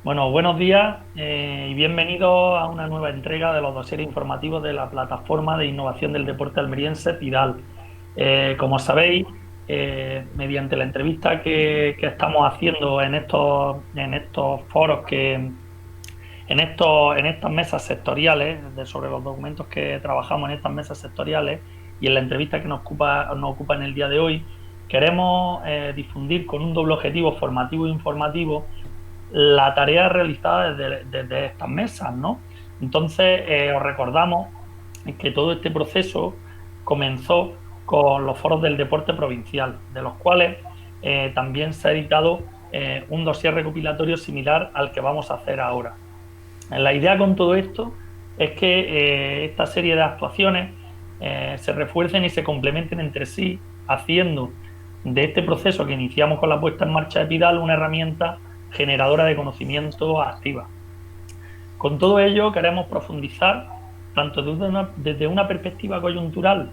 Bueno, buenos días y bienvenidos a una nueva entrega de los dosieres informativos de la plataforma de innovación del deporte almeriense PIDAL. Como sabéis, mediante la entrevista que estamos haciendo en estos foros, en estas mesas sectoriales, sobre los documentos que trabajamos en estas mesas sectoriales y en la entrevista que nos ocupa en el día de hoy, queremos difundir con un doble objetivo formativo e informativo la tarea realizada desde estas mesas, ¿no? Entonces, os recordamos que todo este proceso comenzó con los foros del deporte provincial, de los cuales también se ha editado un dossier recopilatorio similar al que vamos a hacer ahora. La idea con todo esto es que esta serie de actuaciones se refuercen y se complementen entre sí, haciendo de este proceso que iniciamos con la puesta en marcha de Pidal una herramienta generadora de conocimiento activa. Con todo ello queremos profundizar tanto desde una perspectiva coyuntural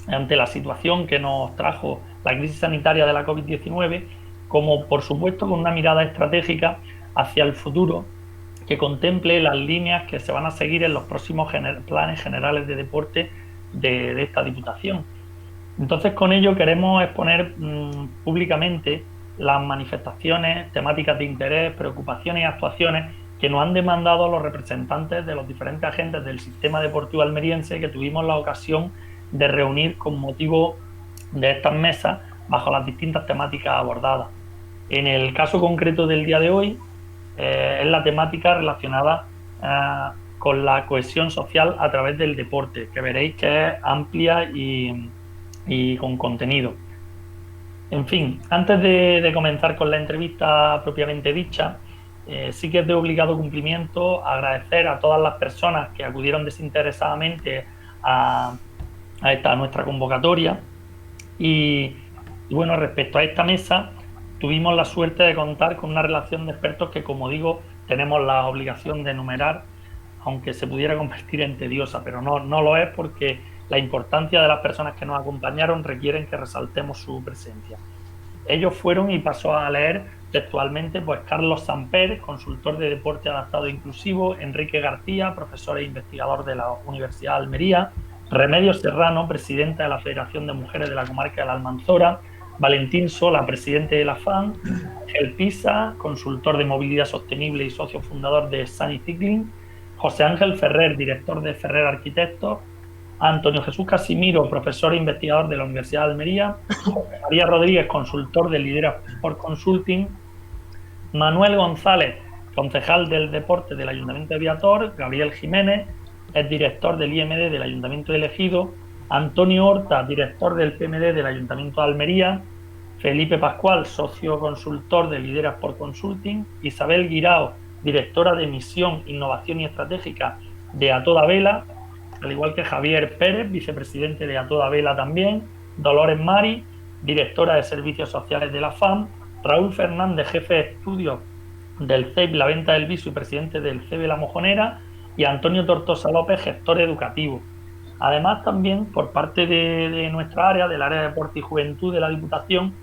ante la situación que nos trajo la crisis sanitaria de la COVID-19, como por supuesto con una mirada estratégica hacia el futuro que contemple las líneas que se van a seguir en los próximos planes generales de deporte de esta Diputación. Entonces, con ello queremos exponer públicamente las manifestaciones, temáticas de interés, preocupaciones y actuaciones que nos han demandado los representantes de los diferentes agentes del sistema deportivo almeriense que tuvimos la ocasión de reunir con motivo de estas mesas bajo las distintas temáticas abordadas. En el caso concreto del día de hoy, es la temática relacionada con la cohesión social a través del deporte, que veréis que es amplia y con contenido. En fin, antes de comenzar con la entrevista propiamente dicha, sí que es de obligado cumplimiento agradecer a todas las personas que acudieron desinteresadamente a, a nuestra convocatoria y bueno, respecto a esta mesa, tuvimos la suerte de contar con una relación de expertos que, como digo, tenemos la obligación de enumerar, aunque se pudiera convertir en tediosa, pero no lo es porque la importancia de las personas que nos acompañaron requieren que resaltemos su presencia. Ellos fueron, y paso a leer textualmente, pues Carlos Samper, consultor de deporte adaptado e inclusivo, Enrique García, profesor e investigador de la Universidad de Almería, Remedios Serrano, presidenta de la Federación de Mujeres de la Comarca de la Almanzora, Valentín Sola, presidente de la FAN, Ángel Pisa, consultor de movilidad sostenible y socio fundador de Sunny Cycling, José Ángel Ferrer, director de Ferrer Arquitectos, Antonio Jesús Casimiro, profesor e investigador de la Universidad de Almería, José María Rodríguez, consultor de Lidera Sport Consulting, Manuel González, concejal del deporte del Ayuntamiento de Viator, Gabriel Jiménez, es director del IMD del Ayuntamiento de Ejido, Antonio Horta, director del PMD del Ayuntamiento de Almería, Felipe Pascual, socio consultor de Lidera Sport Consulting, Isabel Guirao, directora de Misión, Innovación y Estratégica de A Toda Vela, al igual que Javier Pérez, vicepresidente de A Toda Vela también, Dolores Mari, directora de Servicios Sociales de la FAM, Raúl Fernández, jefe de estudios del CEIP La Venta del Viso y presidente del CEBE La Mojonera, y Antonio Tortosa López, gestor educativo. Además, también por parte de nuestra área, del área de deporte y juventud de la Diputación,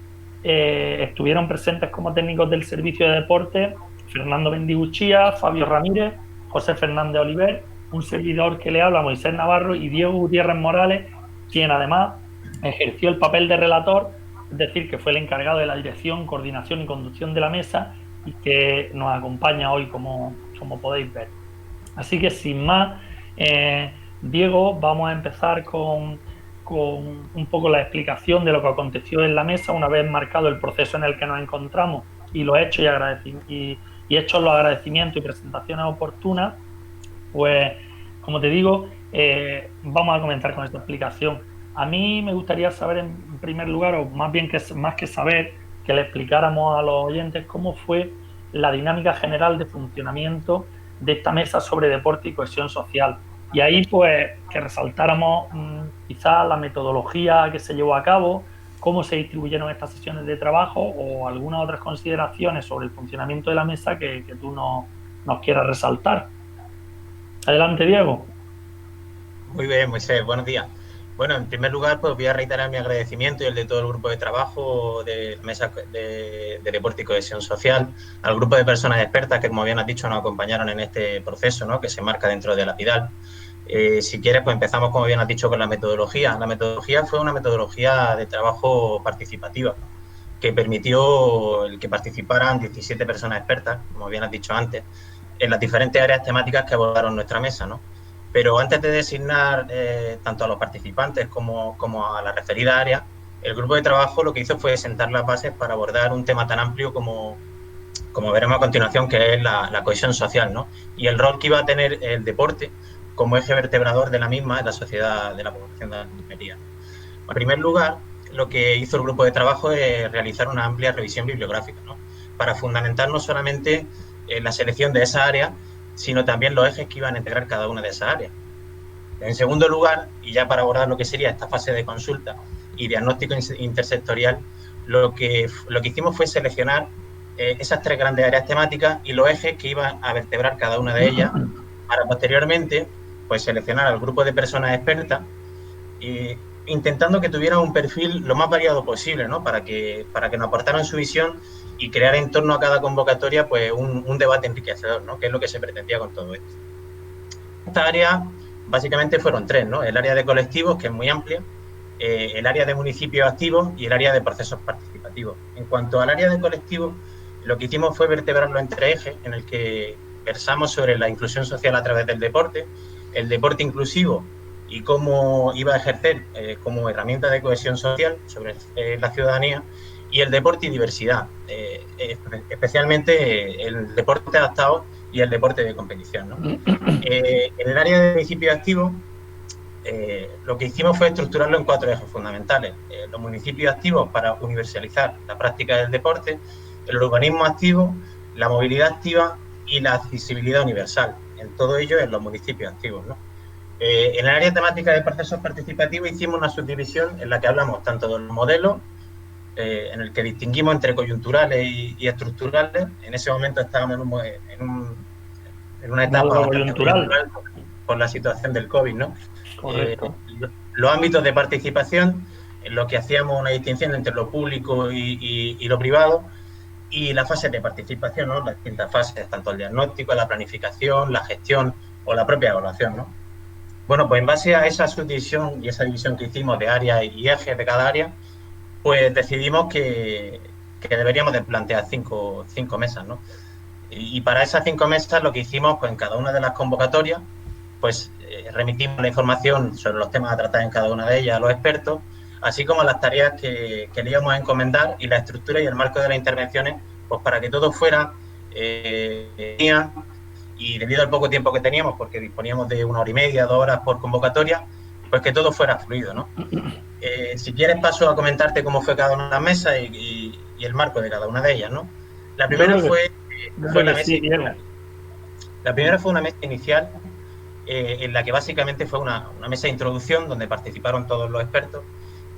estuvieron presentes como técnicos del servicio de deporte Fernando Bendiguchía, Fabio Ramírez, José Fernández Oliver, un servidor que le habla, Moisés Navarro, y Diego Gutiérrez Morales, quien además ejerció el papel de relator, es decir, que fue el encargado de la dirección, coordinación y conducción de la mesa y que nos acompaña hoy, como podéis ver. Así que sin más, Diego, vamos a empezar con un poco la explicación de lo que aconteció en la mesa una vez marcado el proceso en el que nos encontramos y los hechos y hechos los agradecimientos y presentaciones oportunas. Pues, como te digo, vamos a comenzar con esta explicación. A mí me gustaría saber, en primer lugar, o más bien más que saber, que le explicáramos a los oyentes cómo fue la dinámica general de funcionamiento de esta mesa sobre deporte y cohesión social. Y ahí, pues, que resaltáramos quizás la metodología que se llevó a cabo, cómo se distribuyeron estas sesiones de trabajo o algunas otras consideraciones sobre el funcionamiento de la mesa que tú nos quieras resaltar. Adelante, Diego. Muy bien, Moisés, buenos días. Bueno, en primer lugar, pues voy a reiterar mi agradecimiento y el de todo el grupo de trabajo de Mesa de Deporte y Cohesión Social, al grupo de personas expertas que, como bien has dicho, nos acompañaron en este proceso, ¿no?, que se marca dentro de la PIDAL. Si quieres, pues empezamos, como bien has dicho, con la metodología. La metodología fue una metodología de trabajo participativa que permitió el que participaran 17 personas expertas, como bien has dicho antes, en las diferentes áreas temáticas que abordaron nuestra mesa, ¿no? Pero antes de designar tanto a los participantes como a la referida área, el grupo de trabajo lo que hizo fue sentar las bases para abordar un tema tan amplio como veremos a continuación, que es la cohesión social, ¿no? Y el rol que iba a tener el deporte como eje vertebrador de la misma en la sociedad de la población de Almería. En primer lugar, lo que hizo el grupo de trabajo es realizar una amplia revisión bibliográfica, ¿no?, para fundamentar no solamente la selección de esa área, sino también los ejes que iban a integrar cada una de esas áreas. En segundo lugar, y ya para abordar lo que sería esta fase de consulta y diagnóstico intersectorial, lo que hicimos fue seleccionar esas 3 grandes áreas temáticas y los ejes que iban a vertebrar cada una de ellas, para posteriormente pues seleccionar al grupo de personas expertas, intentando que tuvieran un perfil lo más variado posible, ¿no?, para que nos aportaran su visión y crear en torno a cada convocatoria pues un debate enriquecedor, ¿no?, que es lo que se pretendía con todo esto. Esta área básicamente fueron 3, ¿no? El área de colectivos, que es muy amplia, el área de municipios activos y el área de procesos participativos. En cuanto al área de colectivos, lo que hicimos fue vertebrarlo en 3 ejes, en el que versamos sobre la inclusión social a través del deporte, el deporte inclusivo y cómo iba a ejercer como herramienta de cohesión social sobre la ciudadanía, y el deporte y diversidad, especialmente el deporte adaptado y el deporte de competición, ¿no? En el área de municipios activos, lo que hicimos fue estructurarlo en 4 ejes fundamentales. Los municipios activos para universalizar la práctica del deporte, el urbanismo activo, la movilidad activa y la accesibilidad universal. En todo ello en los municipios activos, ¿no? En el área temática de procesos participativos hicimos una subdivisión en la que hablamos tanto de los modelos, en el que distinguimos entre coyunturales y estructurales. En ese momento estábamos en una etapa bastante coyuntural por la situación del COVID, ¿no? Correcto. Los ámbitos de participación, en lo que hacíamos una distinción entre lo público y lo privado, y las fases de participación, ¿no?, las distintas fases, tanto el diagnóstico, la planificación, la gestión o la propia evaluación, ¿no? Bueno, pues en base a esa subdivisión y esa división que hicimos de áreas y ejes de cada área, pues decidimos que deberíamos de plantear cinco mesas, ¿no? Y para esas 5 mesas lo que hicimos, pues en cada una de las convocatorias, pues remitimos la información sobre los temas a tratar en cada una de ellas a los expertos, así como las tareas que le íbamos a encomendar y la estructura y el marco de las intervenciones, pues para que todo fuera y debido al poco tiempo que teníamos, porque disponíamos de 1 hora y media, 2 horas por convocatoria, pues que todo fuera fluido, ¿no? Si quieres paso a comentarte cómo fue cada una de las mesas y el marco de cada una de ellas, ¿no? La primera fue la mesa inicial. La primera fue una mesa inicial en la que básicamente fue una mesa de introducción donde participaron todos los expertos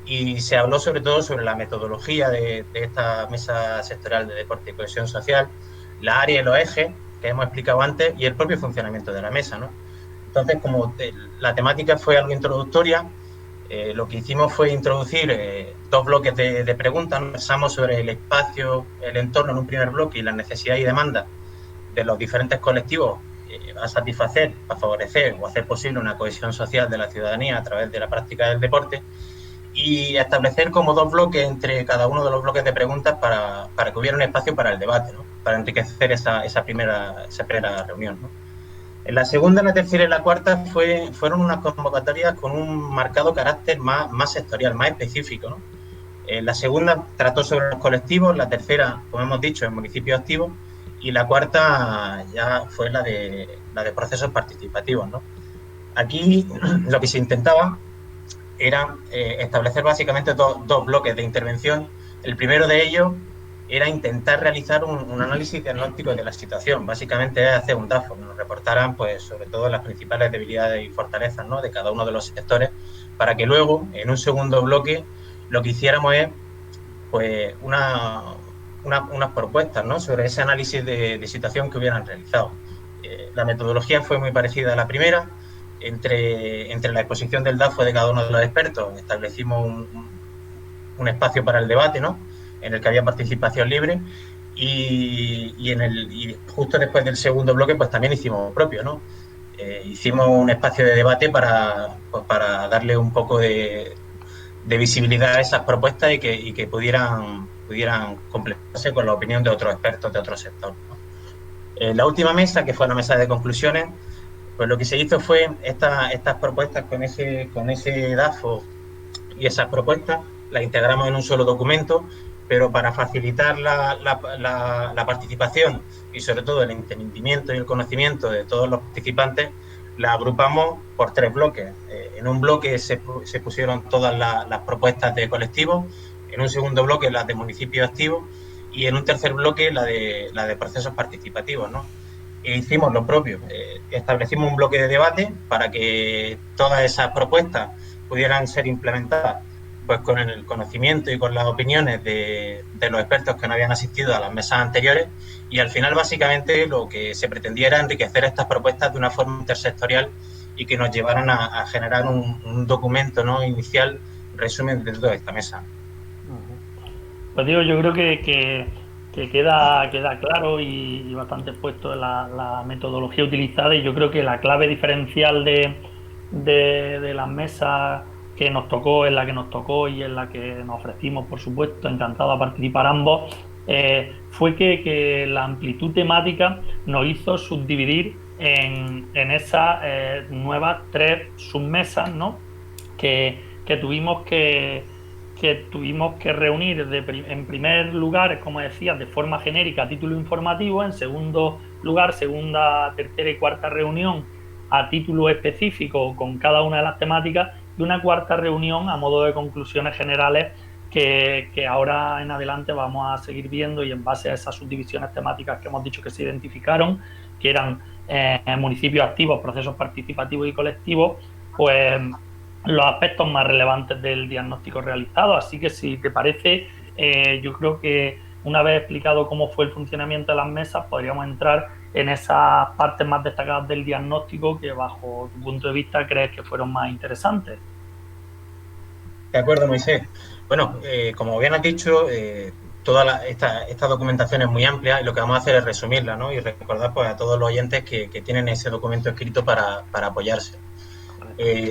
y se habló sobre todo sobre la metodología de esta mesa sectorial de deporte y cohesión social, la área y los ejes que hemos explicado antes y el propio funcionamiento de la mesa, ¿no? Entonces, como la temática fue algo introductoria, lo que hicimos fue introducir 2 bloques de preguntas. Pensamos sobre el espacio, el entorno en un primer bloque y las necesidades y demandas de los diferentes colectivos a satisfacer, a favorecer o hacer posible una cohesión social de la ciudadanía a través de la práctica del deporte, y establecer como 2 bloques entre cada uno de los bloques de preguntas para que hubiera un espacio para el debate, ¿no?, para enriquecer esa primera reunión, ¿no? En la segunda, la tercera y la cuarta fueron unas convocatorias con un marcado carácter más sectorial, más específico, ¿no? La segunda trató sobre los colectivos, la tercera, como hemos dicho, en municipios activos, y la cuarta ya fue la de procesos participativos, ¿no? Aquí lo que se intentaba era establecer básicamente dos bloques de intervención. El primero de ellos era intentar realizar un análisis diagnóstico de la situación. Básicamente es hacer un DAFO, que nos reportaran pues sobre todo las principales debilidades y fortalezas, ¿no?, de cada uno de los sectores, para que luego, en un segundo bloque, lo que hiciéramos es pues unas propuestas, ¿no?, sobre ese análisis de situación que hubieran realizado. La metodología fue muy parecida a la primera, entre la exposición del DAFO de cada uno de los expertos, establecimos un espacio para el debate, ¿no? En el que había participación libre y justo después del segundo bloque pues también hicimos propio, ¿no? Hicimos un espacio de debate para darle un poco de visibilidad a esas propuestas y que pudieran completarse con la opinión de otros expertos de otros sectores, ¿no? La última mesa, que fue la mesa de conclusiones, pues lo que se hizo fue estas propuestas con ese DAFO y esas propuestas las integramos en un solo documento, pero para facilitar la participación y sobre todo el entendimiento y el conocimiento de todos los participantes, la agrupamos por 3 bloques. En un bloque se pusieron todas las propuestas de colectivos, en un segundo bloque las de municipios activos y en un tercer bloque la de procesos participativos, ¿no? E hicimos lo propio, establecimos un bloque de debate para que todas esas propuestas pudieran ser implementadas pues con el conocimiento y con las opiniones de los expertos que no habían asistido a las mesas anteriores y al final básicamente lo que se pretendía era enriquecer estas propuestas de una forma intersectorial y que nos llevaran a generar un documento, ¿no?, inicial, resumen de toda esta mesa. Pues digo, yo creo que queda claro y bastante puesto la metodología utilizada, y yo creo que la clave diferencial de las mesas que nos tocó, en la que nos tocó y en la que nos ofrecimos, por supuesto, encantado a participar ambos, fue que la amplitud temática nos hizo subdividir en esas nuevas 3 submesas, ¿no?, que tuvimos que reunir en primer lugar, como decía, de forma genérica a título informativo, en segundo lugar, segunda, tercera y cuarta reunión a título específico con cada una de las temáticas, y una cuarta reunión a modo de conclusiones generales que ahora en adelante vamos a seguir viendo, y en base a esas subdivisiones temáticas que hemos dicho que se identificaron, que eran municipios activos, procesos participativos y colectivos, pues los aspectos más relevantes del diagnóstico realizado. Así que, si te parece, yo creo que una vez explicado cómo fue el funcionamiento de las mesas, podríamos entrar en esas partes más destacadas del diagnóstico que, bajo tu punto de vista, crees que fueron más interesantes. De acuerdo, Moisés. Bueno, como bien has dicho, toda esta documentación es muy amplia y lo que vamos a hacer es resumirla, ¿no?, y recordar pues a todos los oyentes que tienen ese documento escrito para apoyarse.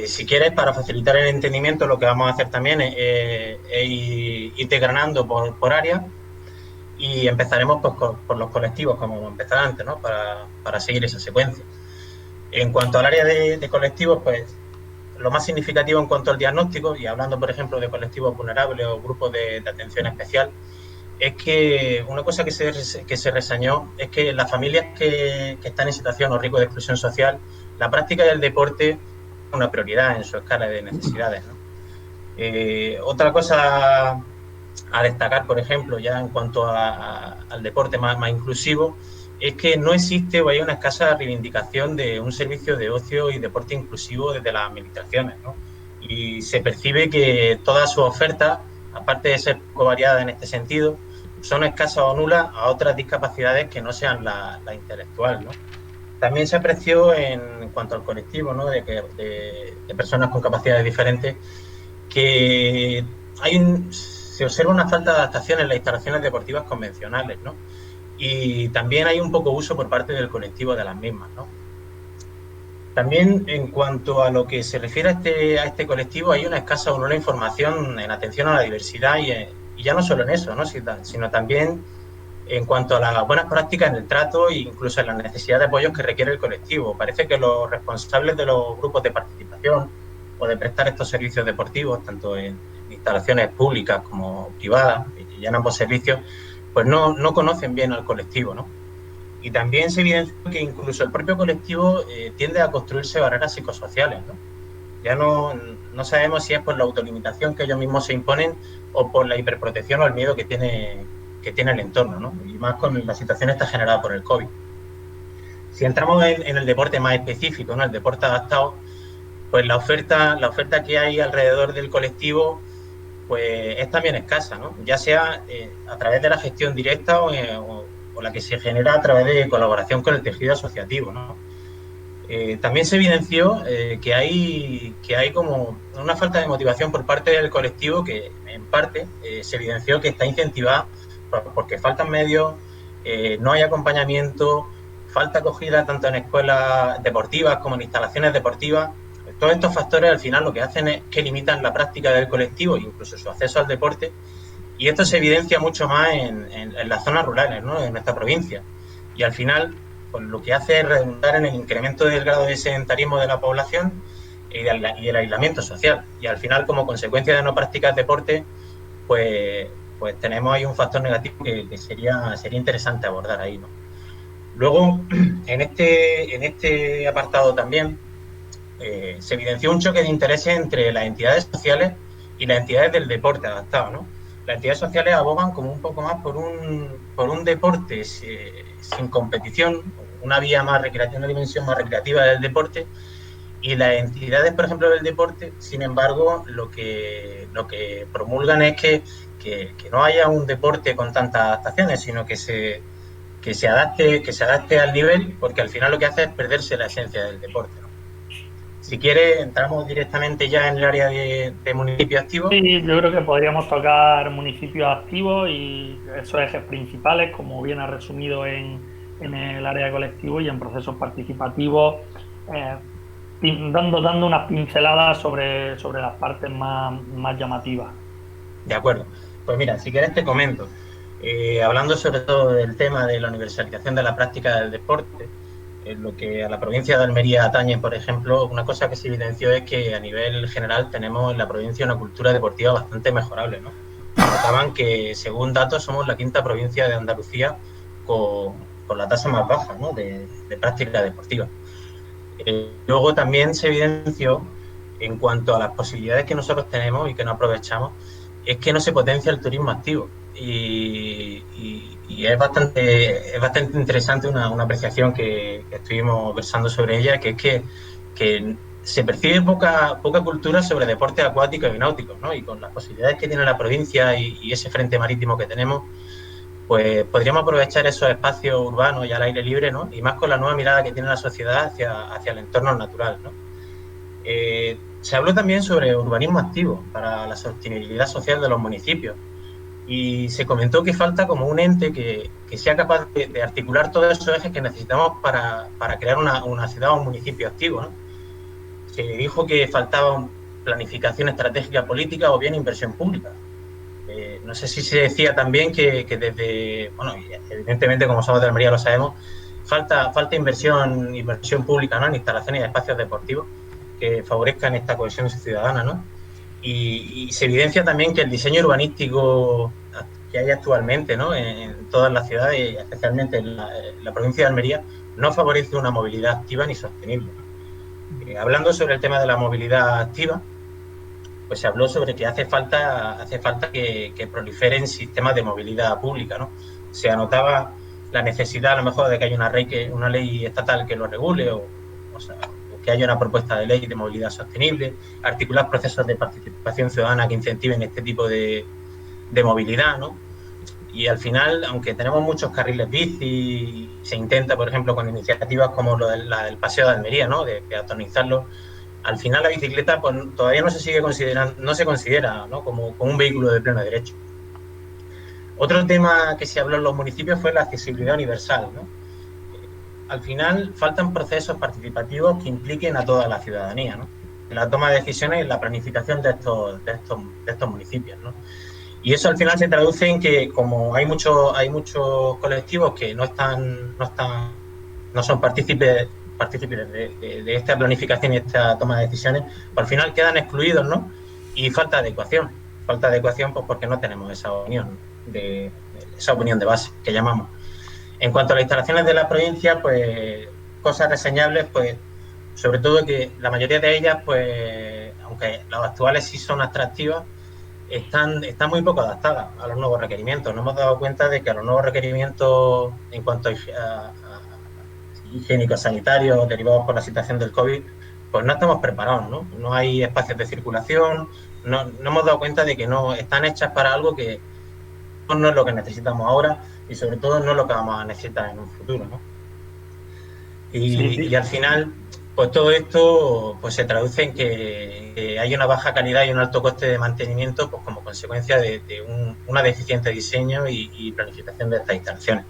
Si quieres, para facilitar el entendimiento, lo que vamos a hacer también es ir desgranando por área, y empezaremos pues, por los colectivos, como empezaba antes, ¿no?, para seguir esa secuencia. En cuanto al área de colectivos, pues lo más significativo en cuanto al diagnóstico, y hablando, por ejemplo, de colectivos vulnerables o grupos de atención especial, es que una cosa que se reseñó es que las familias que están en situación o riesgo de exclusión social, la práctica del deporte es una prioridad en su escala de necesidades, ¿no? Otra cosa a destacar, por ejemplo, ya en cuanto al deporte más inclusivo, es que no existe o hay una escasa reivindicación de un servicio de ocio y deporte inclusivo desde las administraciones, ¿no? Y se percibe que todas sus ofertas, aparte de ser poco variadas en este sentido, son escasas o nulas a otras discapacidades que no sean la intelectual, ¿no? También se apreció en cuanto al colectivo, ¿no?, de personas con capacidades diferentes, que se observa una falta de adaptación en las instalaciones deportivas convencionales, ¿no? Y también hay un poco uso por parte del colectivo de las mismas, ¿no? También, en cuanto a lo que se refiere a este colectivo, hay una escasa o nula información en atención a la diversidad y ya no solo en eso, ¿no?, sino también en cuanto a las buenas prácticas en el trato e incluso en la necesidad de apoyos que requiere el colectivo. Parece que los responsables de los grupos de participación o de prestar estos servicios deportivos, tanto en instalaciones públicas como privadas, y en ambos servicios, pues no conocen bien al colectivo, ¿no? Y también se evidencia que incluso el propio colectivo tiende a construirse barreras psicosociales, ¿no? Ya no sabemos si es por la autolimitación que ellos mismos se imponen o por la hiperprotección o el miedo que tiene el entorno, ¿no? Y más con la situación esta generada por el COVID. Si entramos en el deporte más específico, ¿no?, el deporte adaptado, pues la oferta que hay alrededor del colectivo pues es también escasa, ¿no?, ya sea a través de la gestión directa o la que se genera a través de colaboración con el tejido asociativo, ¿no? También se evidenció que hay como una falta de motivación por parte del colectivo que en parte se evidenció que está incentivada porque faltan medios, no hay acompañamiento, falta acogida tanto en escuelas deportivas como en instalaciones deportivas. Todos estos factores al final lo que hacen es que limitan la práctica del colectivo e incluso su acceso al deporte, y esto se evidencia mucho más en las zonas rurales, ¿no?, de nuestra provincia. Y al final, pues lo que hace es redundar en el incremento del grado de sedentarismo de la población y del aislamiento social. Y al final, como consecuencia de no practicar deporte, pues tenemos ahí un factor negativo que sería interesante abordar ahí, ¿no? Luego, en este apartado también, se evidenció un choque de intereses entre las entidades sociales y las entidades del deporte adaptado, ¿no? Las entidades sociales abogan como un poco más por un deporte sin competición, una vía más recreativa, una dimensión más recreativa del deporte, y las entidades, por ejemplo, del deporte, sin embargo, lo que promulgan es que no haya un deporte con tantas adaptaciones, sino que se adapte al nivel, porque al final lo que hace es perderse la esencia del deporte, ¿no? Si quiere, entramos directamente ya en el área de municipios activos. Sí, yo creo que podríamos tocar municipios activos y esos ejes principales, como bien ha resumido en el área de colectivo y en procesos participativos, eh, dando unas pinceladas sobre las partes más llamativas. De acuerdo. Pues mira, si quieres te comento. Hablando sobre todo del tema de la universalización de la práctica del deporte, en lo que a la provincia de Almería atañe, por ejemplo, una cosa que se evidenció es que a nivel general tenemos en la provincia una cultura deportiva bastante mejorable, ¿no? Notaban que, según datos, somos la quinta provincia de Andalucía con la tasa más baja, ¿no?, de práctica deportiva. Luego también se evidenció, en cuanto a las posibilidades que nosotros tenemos y que no aprovechamos, es que no se potencia el turismo activo. Y es bastante interesante una apreciación que estuvimos versando sobre ella, que es que se percibe poca cultura sobre deportes acuáticos y náuticos, ¿no? Y con las posibilidades que tiene la provincia y ese frente marítimo que tenemos, pues podríamos aprovechar esos espacios urbanos y al aire libre, ¿no? Y más con la nueva mirada que tiene la sociedad hacia el entorno natural, ¿no? Se habló también sobre urbanismo activo para la sostenibilidad social de los municipios, y se comentó que falta como un ente que sea capaz de articular todos esos ejes que necesitamos para crear una ciudad o un municipio activo, ¿no? Se dijo que faltaba planificación estratégica política o bien inversión pública. No sé si se decía también que desde, bueno, evidentemente como somos de Almería lo sabemos, falta inversión pública, ¿no?, en instalaciones y espacios deportivos que favorezcan esta cohesión ciudadana, ¿no? Y se evidencia también que el diseño urbanístico que hay actualmente, ¿no?, en todas las ciudades, especialmente en la provincia de Almería, no favorece una movilidad activa ni sostenible. Hablando sobre el tema de la movilidad activa, pues se habló sobre que hace falta que proliferen sistemas de movilidad pública, ¿no? Se anotaba la necesidad a lo mejor de que haya una ley estatal que lo regule, o sea, que haya una propuesta de ley de movilidad sostenible, articular procesos de participación ciudadana que incentiven este tipo de movilidad, ¿no? Y al final, aunque tenemos muchos carriles bici, se intenta, por ejemplo, con iniciativas como la del Paseo de Almería, ¿no?, de peatonizarlo, al final la bicicleta pues, todavía no se considera, ¿no?, como un vehículo de pleno derecho. Otro tema que se habló en los municipios fue la accesibilidad universal, ¿no? Al final faltan procesos participativos que impliquen a toda la ciudadanía, ¿no?, en la toma de decisiones y en la planificación de estos municipios, ¿no? Y eso al final se traduce en que, como hay muchos colectivos que no son partícipes de esta planificación y esta toma de decisiones, pues al final quedan excluidos, ¿no? Y falta adecuación pues porque no tenemos esa opinión de base que llamamos. En cuanto a las instalaciones de la provincia, pues cosas reseñables, pues sobre todo que la mayoría de ellas, pues aunque las actuales sí son atractivas, están muy poco adaptadas a los nuevos requerimientos. Nos hemos dado cuenta de que a los nuevos requerimientos en cuanto a higiénicos sanitarios derivados por la situación del COVID, pues no estamos preparados, ¿no? No hay espacios de circulación, no hemos dado cuenta de que no están hechas para algo que no es lo que necesitamos ahora y sobre todo no es lo que vamos a necesitar en un futuro, ¿no? Sí, Y al final Pues todo esto pues se traduce en que hay una baja calidad y un alto coste de mantenimiento pues como consecuencia de una deficiente diseño y planificación de estas instalaciones.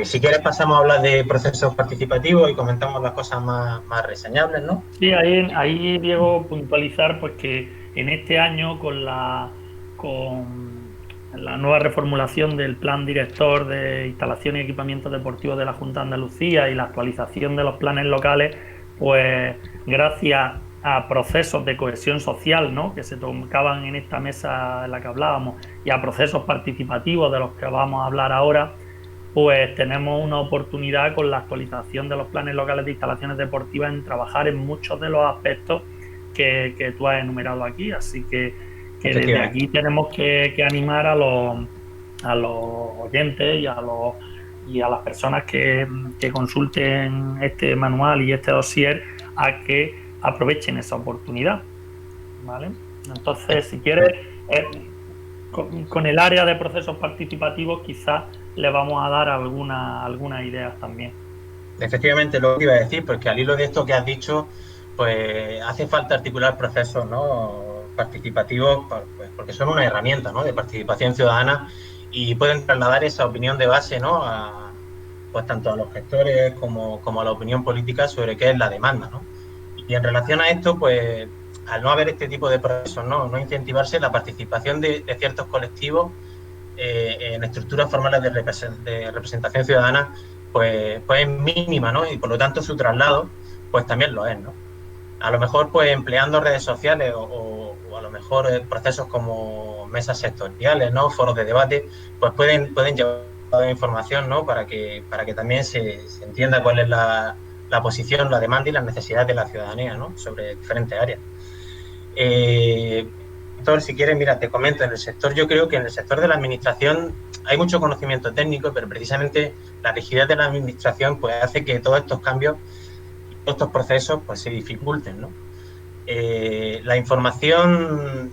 Si quieres pasamos a hablar de procesos participativos y comentamos las cosas más reseñables, ¿no? Sí, ahí Diego, puntualizar pues que en este año con la nueva reformulación del Plan Director de Instalaciones y Equipamientos Deportivos de la Junta de Andalucía y la actualización de los planes locales, pues gracias a procesos de cohesión social, ¿no?, que se tocaban en esta mesa en la que hablábamos, y a procesos participativos de los que vamos a hablar ahora, pues tenemos una oportunidad con la actualización de los planes locales de instalaciones deportivas en trabajar en muchos de los aspectos que tú has enumerado aquí. Así que desde aquí tenemos que animar a los oyentes y a las personas que consulten este manual y este dossier a que aprovechen esa oportunidad, ¿vale? Entonces, si quieres, con el área de procesos participativos quizás le vamos a dar algunas ideas también. Efectivamente, lo que iba a decir, porque al hilo de esto que has dicho, pues hace falta articular procesos, ¿no?, participativos, pues, porque son una herramienta, ¿no?, de participación ciudadana y pueden trasladar esa opinión de base, ¿no?, pues tanto a los gestores como a la opinión política sobre qué es la demanda, ¿no? Y en relación a esto, pues al no haber este tipo de procesos, no incentivarse la participación de ciertos colectivos en estructuras formales de representación ciudadana, pues es mínima, ¿no? Y por lo tanto su traslado, pues también lo es, ¿no? A lo mejor, pues empleando redes sociales o a lo mejor procesos como mesas sectoriales, ¿no?, foros de debate, pues pueden llevar información, ¿no?, para que también se entienda cuál es la posición, la demanda y las necesidades de la ciudadanía, ¿no?, sobre diferentes áreas. Si quieres, mira, te comento, en el sector, yo creo que en el sector de la administración hay mucho conocimiento técnico, pero precisamente la rigidez de la administración pues hace que todos estos cambios, todos estos procesos pues se dificulten, ¿no? La información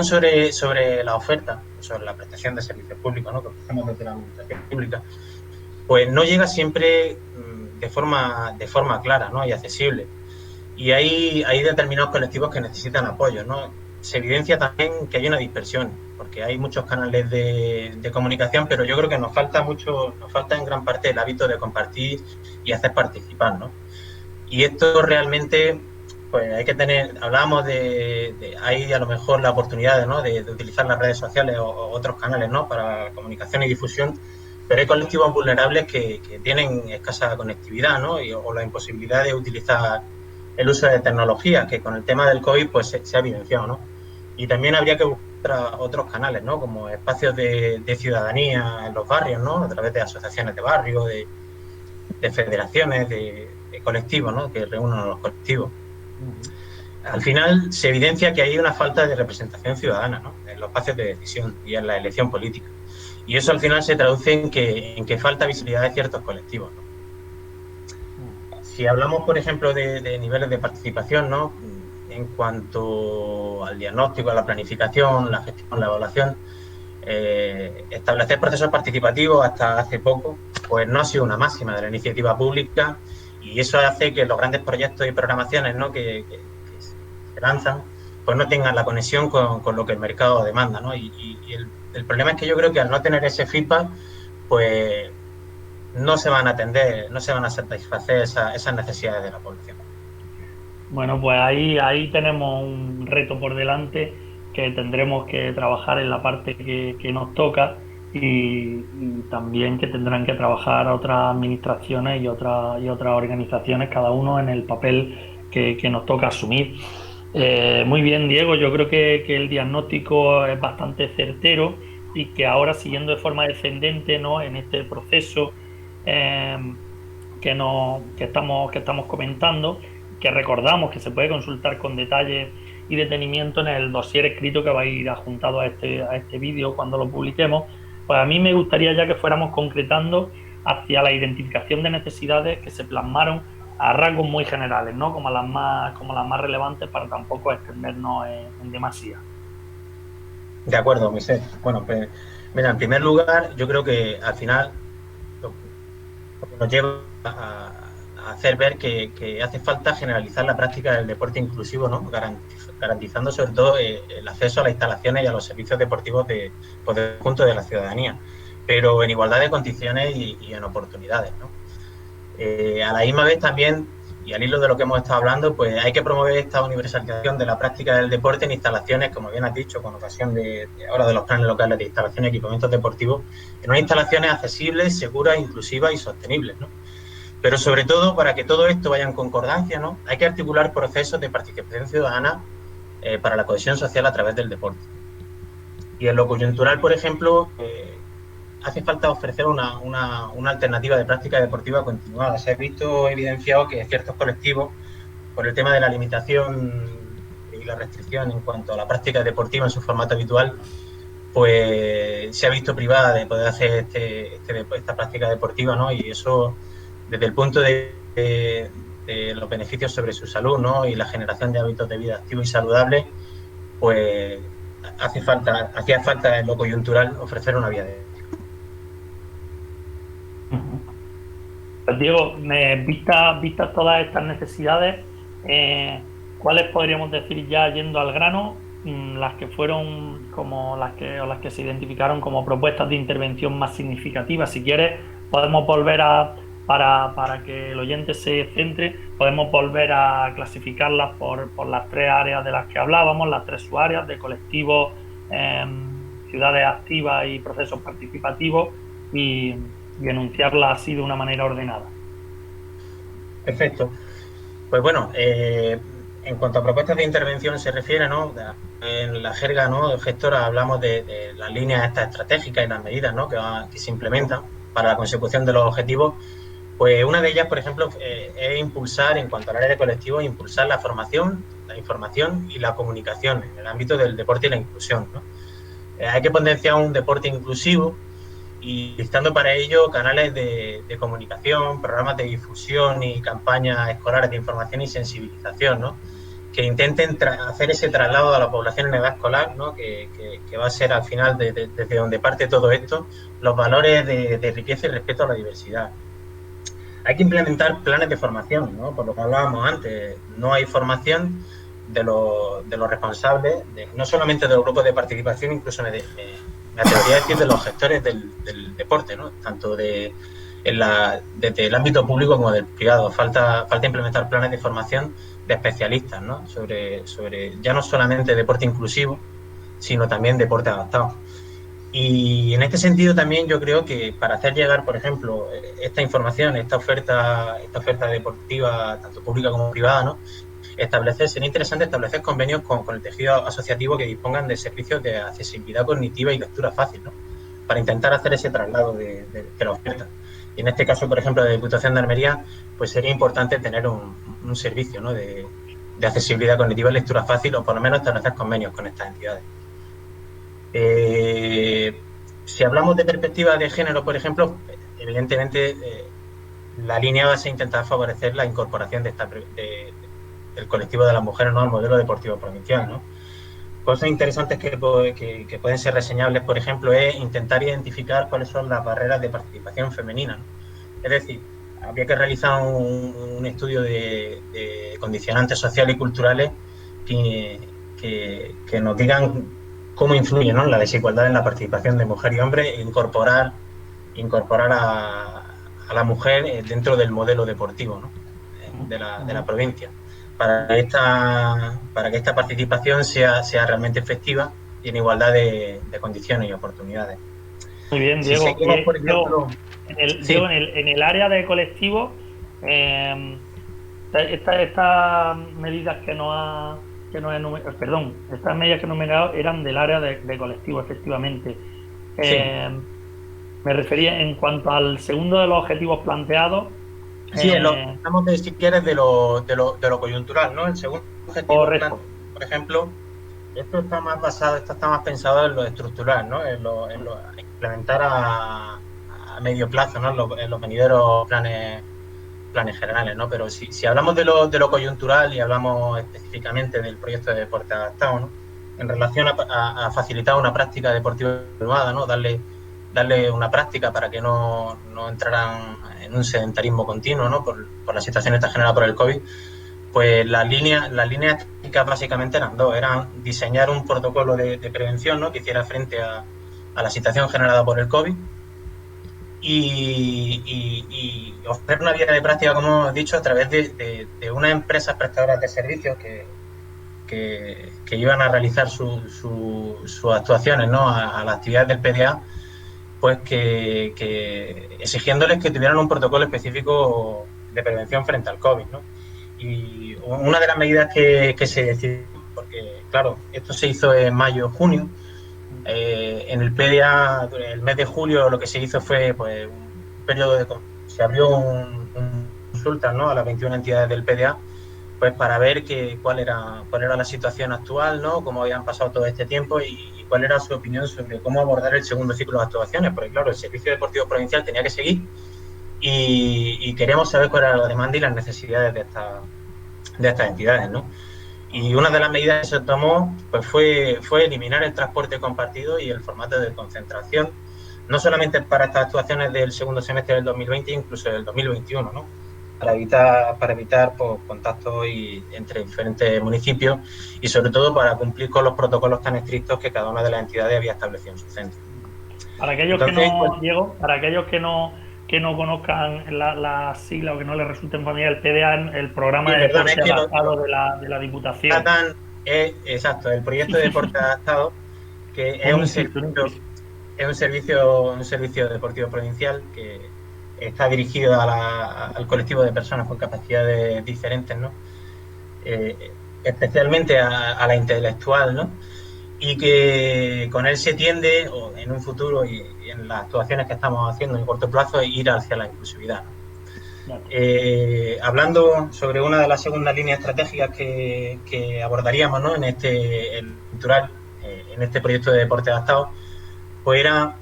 sobre la oferta, sobre la prestación de servicios públicos, ¿no?, que ofrecemos desde la administración pública, pues no llega siempre de forma clara, ¿no?, y accesible. Y hay determinados colectivos que necesitan apoyo, ¿no? Se evidencia también que hay una dispersión, porque hay muchos canales de comunicación, pero yo creo que nos falta en gran parte el hábito de compartir y hacer participar, ¿no? Y esto realmente, pues hay que hablábamos hay a lo mejor la oportunidad, ¿no?, de utilizar las redes sociales o otros canales, ¿no?, para comunicación y difusión, pero hay colectivos vulnerables que tienen escasa conectividad, ¿no?, o la imposibilidad de utilizar el uso de tecnología, que con el tema del COVID pues se ha evidenciado, ¿no? Y también habría que buscar otros canales, ¿no?, como espacios de ciudadanía en los barrios, ¿no?, a través de asociaciones de barrio, de federaciones, de colectivos, ¿no?, que reúnan a los colectivos. Al final se evidencia que hay una falta de representación ciudadana, ¿no?, en los espacios de decisión y en la elección política. Y eso al final se traduce en que falta visibilidad de ciertos colectivos, ¿no? Si hablamos, por ejemplo, de niveles de participación, ¿no?, en cuanto al diagnóstico, a la planificación, la gestión, la evaluación, establecer procesos participativos hasta hace poco, pues no ha sido una máxima de la iniciativa pública, y eso hace que los grandes proyectos y programaciones, ¿no?, que se lanzan, pues no tengan la conexión con lo que el mercado demanda, ¿no? Y el problema es que yo creo que al no tener ese feedback, pues no se van a atender, no se van a satisfacer esas necesidades de la población. Bueno, pues ahí tenemos un reto por delante que tendremos que trabajar en la parte que nos toca y también que tendrán que trabajar otras administraciones y otras organizaciones, cada uno en el papel que nos toca asumir. Muy bien, Diego, yo creo que el diagnóstico es bastante certero y que ahora, siguiendo de forma descendente, ¿no?, en este proceso que estamos comentando, que recordamos que se puede consultar con detalle y detenimiento en el dossier escrito que va a ir adjuntado a este vídeo cuando lo publiquemos, pues a mí me gustaría ya que fuéramos concretando hacia la identificación de necesidades que se plasmaron a rasgos muy generales, ¿no?, como las más relevantes, para tampoco extendernos en demasía. De acuerdo, Moisés. Bueno, pues mira, en primer lugar, yo creo que al final lo que nos lleva a hacer ver que hace falta generalizar la práctica del deporte inclusivo, ¿no? Garantizando sobre todo el acceso a las instalaciones y a los servicios deportivos pues, del conjunto de la ciudadanía, pero en igualdad de condiciones y en oportunidades, ¿no? A la misma vez también, y al hilo de lo que hemos estado hablando, pues hay que promover esta universalización de la práctica del deporte en instalaciones, como bien has dicho, con ocasión ahora de los planes locales de instalaciones y equipamientos deportivos, en unas instalaciones accesibles, seguras, inclusivas y sostenibles, ¿no? Pero sobre todo, para que todo esto vaya en concordancia, ¿no? Hay que articular procesos de participación ciudadana para la cohesión social a través del deporte. Y en lo coyuntural, por ejemplo, hace falta ofrecer una alternativa de práctica deportiva continuada. Se ha visto evidenciado que ciertos colectivos, por el tema de la limitación y la restricción en cuanto a la práctica deportiva en su formato habitual, pues se ha visto privada de poder hacer esta práctica deportiva, ¿no? Y eso, desde el punto de los beneficios sobre su salud, ¿no? Y la generación de hábitos de vida activos y saludables, pues hacía falta en lo coyuntural ofrecer una vía de... Pues Diego, vistas todas estas necesidades, ¿cuáles podríamos decir ya yendo al grano, las que fueron como las que se identificaron como propuestas de intervención más significativas? Si quieres, podemos volver para que el oyente se centre, podemos volver a clasificarlas por las tres áreas de las que hablábamos, las tres subáreas de colectivos, ciudades activas y procesos participativos, y enunciarla así de una manera ordenada. Perfecto. Pues bueno, en cuanto a propuestas de intervención se refiere, ¿no? En la jerga, ¿no?, gestora hablamos de las líneas estas estratégicas y las medidas, ¿no?, que se implementan para la consecución de los objetivos. Pues una de ellas, por ejemplo, es impulsar, en cuanto al área de colectivos, impulsar la formación, la información y la comunicación en el ámbito del deporte y la inclusión, ¿no? Hay que potenciar un deporte inclusivo y listando para ello canales de comunicación, programas de difusión y campañas escolares de información y sensibilización, ¿no?, que intenten hacer ese traslado a la población en edad escolar, ¿no?, que va a ser al final, desde donde parte todo esto, los valores de riqueza y respeto a la diversidad. Hay que implementar planes de formación, ¿no?, por lo que hablábamos antes. No hay formación de los responsables, no solamente de los grupos de participación, incluso me atrevería a decir de los gestores del deporte, ¿no?, tanto desde el ámbito público como del privado. Falta implementar planes de formación de especialistas, ¿no?, sobre ya no solamente deporte inclusivo, sino también deporte adaptado. Y en este sentido también yo creo que para hacer llegar, por ejemplo, esta información, esta oferta deportiva, tanto pública como privada, ¿no?, sería interesante establecer convenios con el tejido asociativo que dispongan de servicios de accesibilidad cognitiva y lectura fácil, ¿no?, para intentar hacer ese traslado de la oferta. Y en este caso, por ejemplo, de Diputación de Almería, pues sería importante tener un servicio, ¿no?, de accesibilidad cognitiva y lectura fácil, o por lo menos establecer convenios con estas entidades. Si hablamos de perspectiva de género, por ejemplo, evidentemente la línea va a ser intentar favorecer la incorporación del colectivo de las mujeres, ¿no?, al modelo deportivo provincial, ¿no? Cosas interesantes que pueden ser reseñables, por ejemplo, es intentar identificar cuáles son las barreras de participación femenina, ¿no? Es decir, habría que realizar un estudio de condicionantes sociales y culturales que nos digan cómo influye, ¿no?, la desigualdad en la participación de mujer y hombre, e incorporar a la mujer dentro del modelo deportivo, ¿no?, de la provincia, para que esta participación sea realmente efectiva y en igualdad de condiciones y oportunidades. Muy bien, Diego. Si seguimos, por ejemplo, Diego, en el área de colectivos, estas medidas estas medidas que he enumerado eran del área de colectivo, efectivamente. Sí. Me refería en cuanto al segundo de los objetivos planteados. Sí, hablamos si quieres de lo coyuntural, ¿no? El segundo objetivo, por ejemplo, esto está más pensado en lo estructural, ¿no?, en implementar a medio plazo, ¿no?, en los venideros planes generales, ¿no? Pero si hablamos de lo coyuntural y hablamos específicamente del proyecto de deporte adaptado, ¿no?, en relación a facilitar una práctica deportiva renovada, ¿no?, darle darle una práctica para que no entraran en un sedentarismo continuo, ¿no? Por la situación esta generada por el COVID. Pues las líneas técnicas básicamente eran dos, eran diseñar un protocolo de prevención, ¿no? Que hiciera frente a la situación generada por el COVID y ofrecer una guía de práctica, como hemos dicho, a través de unas empresas prestadoras de servicios que iban a realizar sus actuaciones, ¿no? A las actividades del PDA, pues que exigiéndoles que tuvieran un protocolo específico de prevención frente al COVID, ¿no? Y una de las medidas que se decidió, porque claro, esto se hizo en mayo-junio, en el PDA, el mes de julio, lo que se hizo fue pues un periodo se abrió un consulta, ¿no? A las 21 entidades del PDA, pues para ver cuál era la situación actual, ¿no? Cómo habían pasado todo este tiempo y cuál era su opinión sobre cómo abordar el segundo ciclo de actuaciones, porque claro, el Servicio Deportivo Provincial tenía que seguir y queríamos saber cuál era la demanda y las necesidades de estas entidades, ¿no? Y una de las medidas que se tomó pues fue eliminar el transporte compartido y el formato de concentración, no solamente para estas actuaciones del segundo semestre del 2020, incluso del 2021, ¿no? Para evitar pues, contactos entre diferentes municipios y sobre todo para cumplir con los protocolos tan estrictos que cada una de las entidades había establecido en su centro. Para aquellos Entonces, que no, Diego, para aquellos que no conozcan la sigla o que no les resulten familiar, el PDA, el programa de deporte adaptado de la Diputación. Exacto, el proyecto de deporte adaptado, que es un servicio deportivo provincial que está dirigido al colectivo de personas con capacidades diferentes, ¿no? Especialmente a la intelectual, ¿no? Y que con él se tiende, o en un futuro y en las actuaciones que estamos haciendo en corto plazo, ir hacia la inclusividad, ¿no? Hablando sobre una de las segundas líneas estratégicas que abordaríamos, ¿no? en este proyecto de deporte adaptado, pues era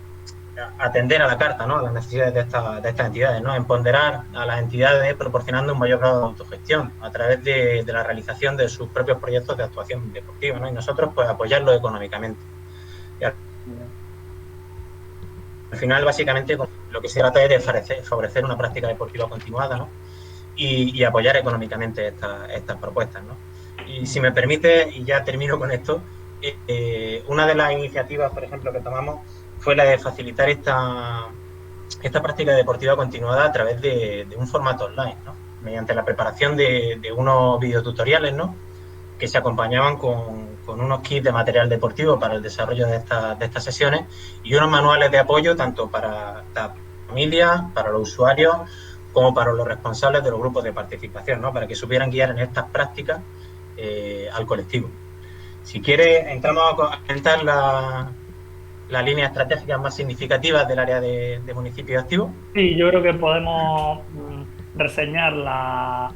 atender a la carta, ¿no? A las necesidades de estas entidades, ¿no? Empoderar a las entidades proporcionando un mayor grado de autogestión a través de la realización de sus propios proyectos de actuación deportiva, ¿no? Y nosotros pues apoyarlos económicamente. Y al final, básicamente, lo que se trata es de favorecer una práctica deportiva continuada, ¿no? Y apoyar económicamente estas propuestas, ¿no? Y si me permite, y ya termino con esto, una de las iniciativas, por ejemplo, que tomamos fue la de facilitar esta práctica deportiva continuada a través de un formato online, ¿no? Mediante la preparación de unos videotutoriales, ¿no? Que se acompañaban con unos kits de material deportivo para el desarrollo de estas sesiones y unos manuales de apoyo tanto para la familia, para los usuarios, como para los responsables de los grupos de participación, ¿no? Para que supieran guiar en estas prácticas al colectivo. Si quiere, entramos a comentar las líneas estratégicas más significativas del área de municipios activos. Sí, yo creo que podemos reseñar las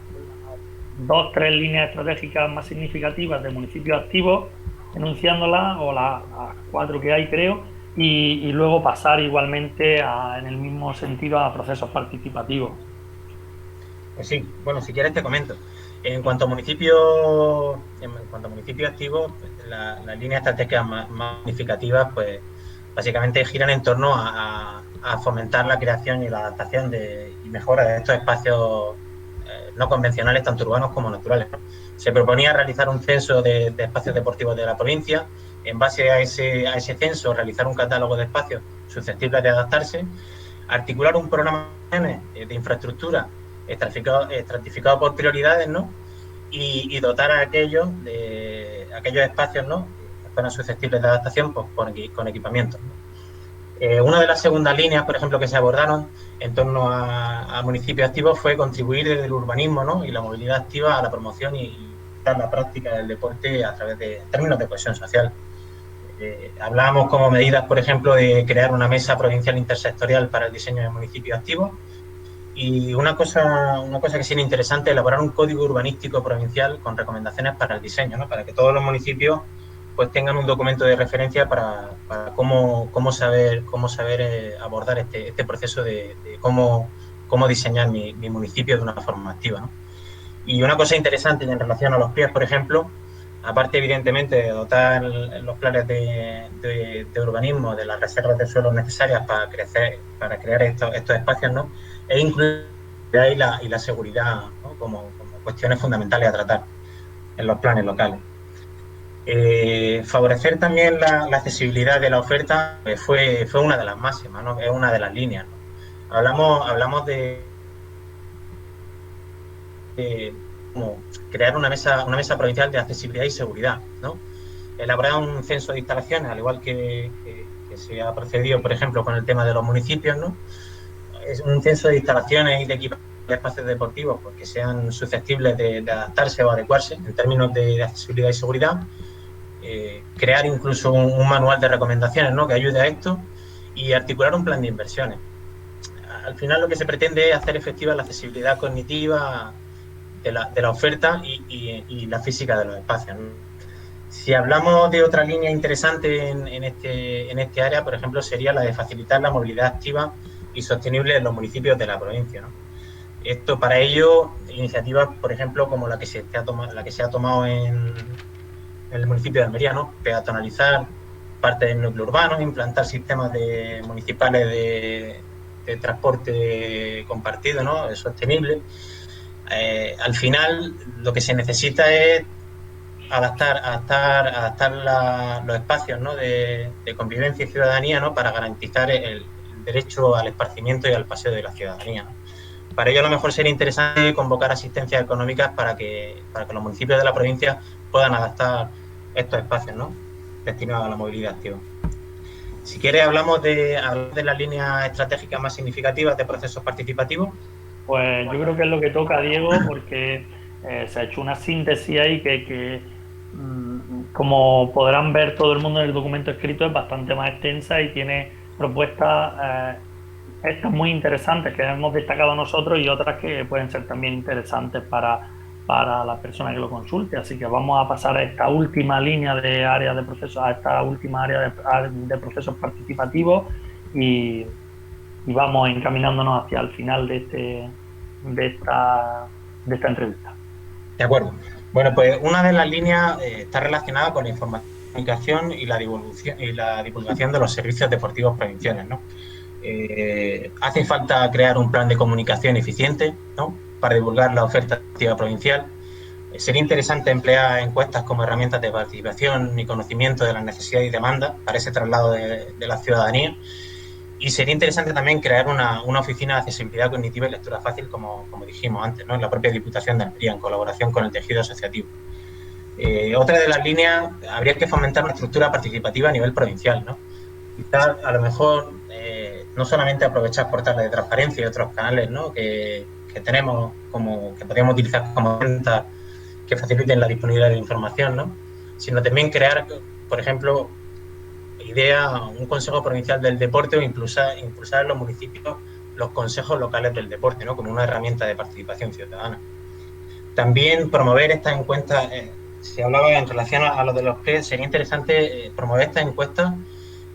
2-3 líneas estratégicas más significativas de municipios activos, enunciándolas, o las 4 que hay, creo, y luego pasar igualmente en el mismo sentido a procesos participativos. Pues sí, bueno, si quieres te comento. En cuanto a municipios activos, pues, las líneas estratégicas más significativas, pues básicamente giran en torno a fomentar la creación y la adaptación y mejora de estos espacios no convencionales, tanto urbanos como naturales, ¿no? Se proponía realizar un censo de espacios deportivos de la provincia. En base a ese censo, realizar un catálogo de espacios susceptibles de adaptarse, articular un programa de infraestructura estratificado por prioridades, ¿no? Y dotar a aquellos espacios, ¿no? Que fueran susceptibles de adaptación, pues, con equipamientos, ¿no? Una de las segundas líneas, por ejemplo, que se abordaron en torno a municipios activos fue contribuir desde el urbanismo, ¿no? Y la movilidad activa a la promoción y la práctica del deporte a través de términos de cohesión social. Hablábamos como medidas, por ejemplo, de crear una mesa provincial intersectorial para el diseño de municipios activos. Y una cosa que sería interesante, elaborar un código urbanístico provincial con recomendaciones para el diseño, ¿no? Para que todos los municipios pues tengan un documento de referencia para cómo saber abordar este proceso de cómo diseñar mi municipio de una forma activa, ¿no? Y una cosa interesante en relación a los PIEs, por ejemplo, aparte evidentemente de dotar los planes de urbanismo de las reservas de suelo necesarias para crecer, para crear estos espacios, ¿no? E incluir la seguridad, ¿no? como cuestiones fundamentales a tratar en los planes locales. Favorecer también la accesibilidad de la oferta fue una de las máximas, ¿no? Es una de las líneas, ¿no? Hablamos de cómo crear una mesa provincial de accesibilidad y seguridad, ¿no? Elaborar un censo de instalaciones, al igual que se ha procedido, por ejemplo, con el tema de los municipios, ¿no? Es un censo de instalaciones y de equipamientos de espacios deportivos pues, que sean susceptibles de adaptarse o adecuarse en términos de accesibilidad y seguridad. Crear incluso un manual de recomendaciones, ¿no? Que ayude a esto y articular un plan de inversiones. Al final lo que se pretende es hacer efectiva la accesibilidad cognitiva de la oferta y la física de los espacios, ¿no? Si hablamos de otra línea interesante en este área, por ejemplo, sería la de facilitar la movilidad activa y sostenible en los municipios de la provincia, ¿no? Esto para ello, iniciativas, por ejemplo, como la que se ha tomado en el municipio de Almería, ¿no? Peatonalizar parte del núcleo urbano, implantar sistemas municipales de transporte compartido, ¿no? Sostenible. Al final, lo que se necesita es adaptar los espacios, ¿no? de convivencia y ciudadanía, ¿no? Para garantizar el derecho al esparcimiento y al paseo de la ciudadanía, ¿no? Para ello, a lo mejor sería interesante convocar asistencias económicas para que los municipios de la provincia puedan adaptar estos espacios, ¿no? Destinados a la movilidad activa. Si quieres, hablamos de las líneas estratégicas más significativas de procesos participativos. Pues yo creo que es lo que toca, Diego, porque se ha hecho una síntesis ahí como podrán ver todo el mundo en el documento escrito, es bastante más extensa y tiene propuestas estas muy interesantes que hemos destacado nosotros y otras que pueden ser también interesantes para la persona que lo consulte. Así que vamos a pasar a esta última línea de área de procesos, a esta última área de procesos participativos y vamos encaminándonos hacia el final de esta entrevista. De acuerdo. Bueno, pues una de las líneas está relacionada con la información y la divulgación de los servicios deportivos provinciales, ¿no? Hace falta crear un plan de comunicación eficiente, ¿no? Para divulgar la oferta deportiva provincial. Sería interesante emplear encuestas como herramientas de participación y conocimiento de las necesidades y demandas para ese traslado de la ciudadanía. Y sería interesante también crear una oficina de accesibilidad cognitiva y lectura fácil, como dijimos antes, ¿no? En la propia Diputación de Almería, en colaboración con el tejido asociativo. Otra de las líneas, habría que fomentar una estructura participativa a nivel provincial, ¿no? Quizás, a lo mejor, no solamente aprovechar portales de transparencia y otros canales, ¿no? que tenemos, que podríamos utilizar como herramientas que faciliten la disponibilidad de información, ¿no? Sino también crear, por ejemplo, un consejo provincial del deporte o impulsar en los municipios los consejos locales del deporte, ¿no? Como una herramienta de participación ciudadana. También promover estas encuestas, se hablaba en relación a lo de los PRE, sería interesante promover estas encuestas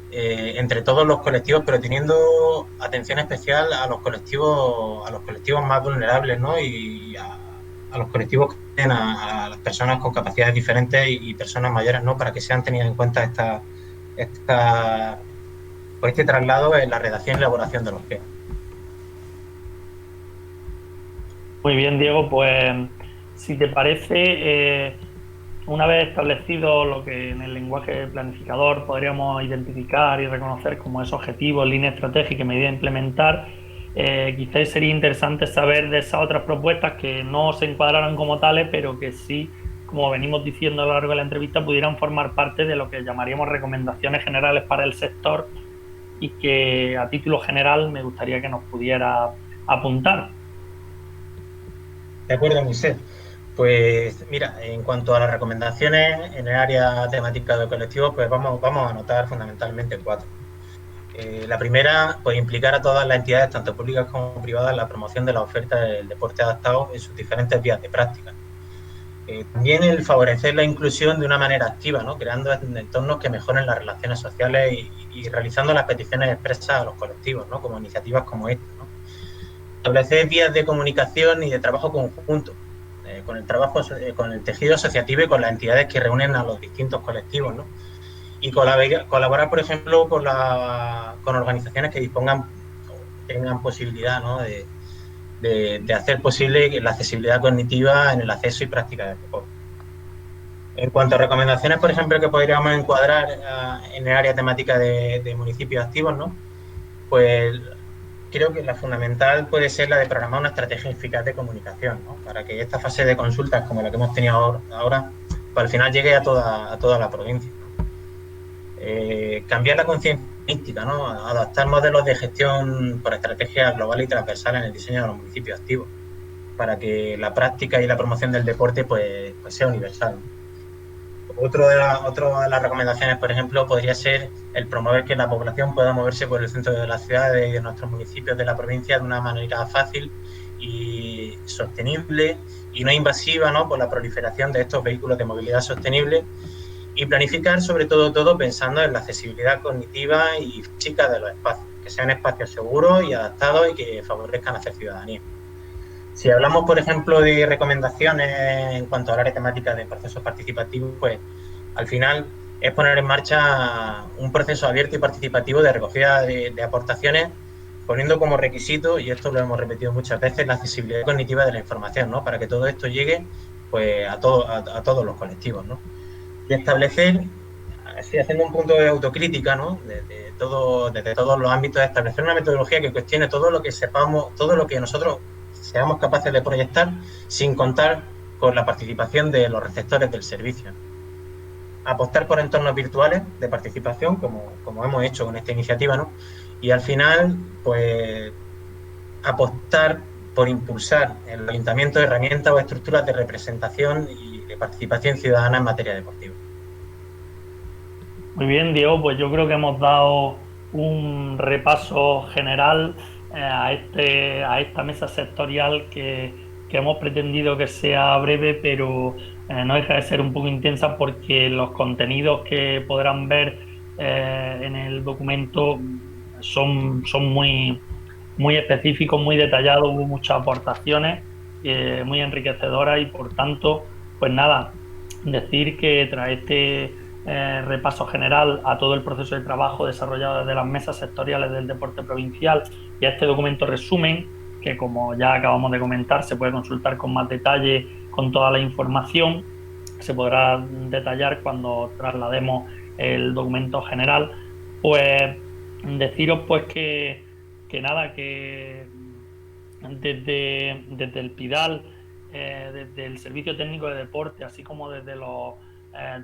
entre todos los colectivos, pero teniendo atención especial a los colectivos más vulnerables, ¿no? Y a los colectivos que tienen a las personas con capacidades diferentes y personas mayores, ¿no? Para que sean tenidas en cuenta este traslado en la redacción y elaboración de los PRE. Muy bien, Diego, pues si te parece, una vez establecido lo que en el lenguaje planificador podríamos identificar y reconocer como esos objetivos, línea estratégica y medida a implementar, quizás sería interesante saber de esas otras propuestas que no se encuadraran como tales, pero que sí, como venimos diciendo a lo largo de la entrevista, pudieran formar parte de lo que llamaríamos recomendaciones generales para el sector y que a título general me gustaría que nos pudiera apuntar. De acuerdo, Moisés. Pues mira, en cuanto a las recomendaciones en el área temática de colectivos, pues vamos a anotar fundamentalmente 4. La primera, pues implicar a todas las entidades, tanto públicas como privadas, en la promoción de la oferta del deporte adaptado en sus diferentes vías de práctica. También el favorecer la inclusión de una manera activa, ¿no? Creando entornos que mejoren las relaciones sociales y realizando las peticiones expresas a los colectivos, ¿no? Como iniciativas como esta, ¿no? Establecer vías de comunicación y de trabajo conjunto con el trabajo, con el tejido asociativo y con las entidades que reúnen a los distintos colectivos, ¿no? Y colaborar, por ejemplo, con organizaciones que dispongan o tengan posibilidad, ¿no? de hacer posible la accesibilidad cognitiva en el acceso y práctica del deporte. En cuanto a recomendaciones, por ejemplo, que podríamos encuadrar en el área temática de municipios activos, ¿no? Pues creo que la fundamental puede ser la de programar una estrategia eficaz de comunicación, ¿no? Para que esta fase de consultas, como la que hemos tenido ahora, pues al final llegue a toda la provincia, ¿no? Cambiar la conciencia mística, ¿no? Adaptar modelos de gestión por estrategias globales y transversales en el diseño de los municipios activos, para que la práctica y la promoción del deporte pues sea universal, ¿no? Otra de las recomendaciones, por ejemplo, podría ser el promover que la población pueda moverse por el centro de las ciudades y de nuestros municipios de la provincia de una manera fácil y sostenible y no invasiva, ¿no? Por la proliferación de estos vehículos de movilidad sostenible y planificar sobre todo pensando en la accesibilidad cognitiva y física de los espacios, que sean espacios seguros y adaptados y que favorezcan hacer ciudadanía. Si hablamos, por ejemplo, de recomendaciones en cuanto al área temática de procesos participativos, pues al final es poner en marcha un proceso abierto y participativo de recogida de aportaciones, poniendo como requisito, y esto lo hemos repetido muchas veces, la accesibilidad cognitiva de la información, ¿no? Para que todo esto llegue pues, a todos los colectivos, ¿no? Y establecer, así haciendo un punto de autocrítica, ¿no? Desde todos los ámbitos, establecer una metodología que cuestione todo lo que sepamos, todo lo que nosotros seamos capaces de proyectar sin contar con la participación de los receptores del servicio. Apostar por entornos virtuales de participación, como hemos hecho con esta iniciativa, ¿no? Y al final, pues, apostar por impulsar en el ayuntamiento herramientas o estructuras de representación y de participación ciudadana en materia deportiva. Muy bien, Diego, pues yo creo que hemos dado un repaso general a esta mesa sectorial que hemos pretendido que sea breve, pero no deja de ser un poco intensa porque los contenidos que podrán ver en el documento son muy específicos, muy detallados, hubo muchas aportaciones muy enriquecedoras y por tanto, pues nada, decir que tras este repaso general a todo el proceso de trabajo desarrollado desde las mesas sectoriales del deporte provincial y a este documento resumen, que como ya acabamos de comentar, se puede consultar con más detalle con toda la información, se podrá detallar cuando traslademos el documento general, pues deciros pues que nada, que desde el PIDAL, desde el Servicio Técnico de Deporte, así como desde los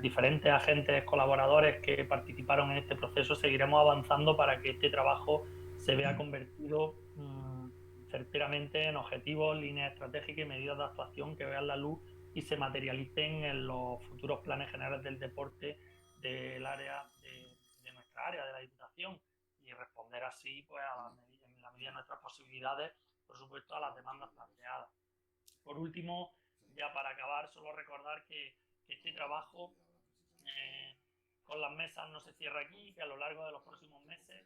diferentes agentes colaboradores que participaron en este proceso, seguiremos avanzando para que este trabajo se vea convertido certeramente en objetivos, líneas estratégicas y medidas de actuación que vean la luz y se materialicen en los futuros planes generales del deporte del área de nuestra área, de la Diputación, y responder así pues en la medida de nuestras posibilidades, por supuesto, a las demandas planteadas. Por último, ya para acabar, solo recordar que este trabajo eh, con las mesas no se cierra aquí, que a lo largo de los próximos meses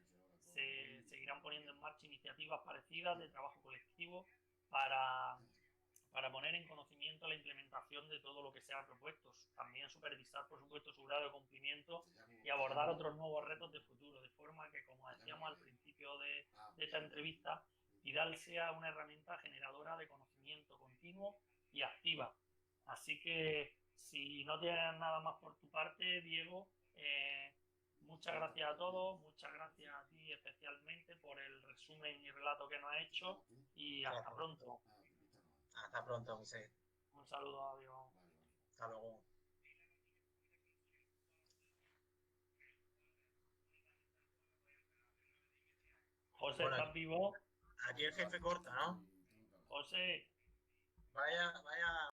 se seguirán poniendo en marcha iniciativas parecidas de trabajo colectivo para, para poner en conocimiento la implementación de todo lo que sea propuesto. También supervisar, por supuesto, su grado de cumplimiento y abordar otros nuevos retos de futuro, de forma que, como decíamos al principio de esta entrevista, IDAL sea una herramienta generadora de conocimiento continuo y activa. Así que, si no tienes nada más por tu parte, Diego, muchas gracias a todos, muchas gracias a ti especialmente por el resumen y relato que nos has hecho y hasta pronto. Hasta pronto, José. Un saludo, adiós. Hasta luego. José, Bueno, ¿estás vivo? aquí el jefe corta, ¿no? José. Vaya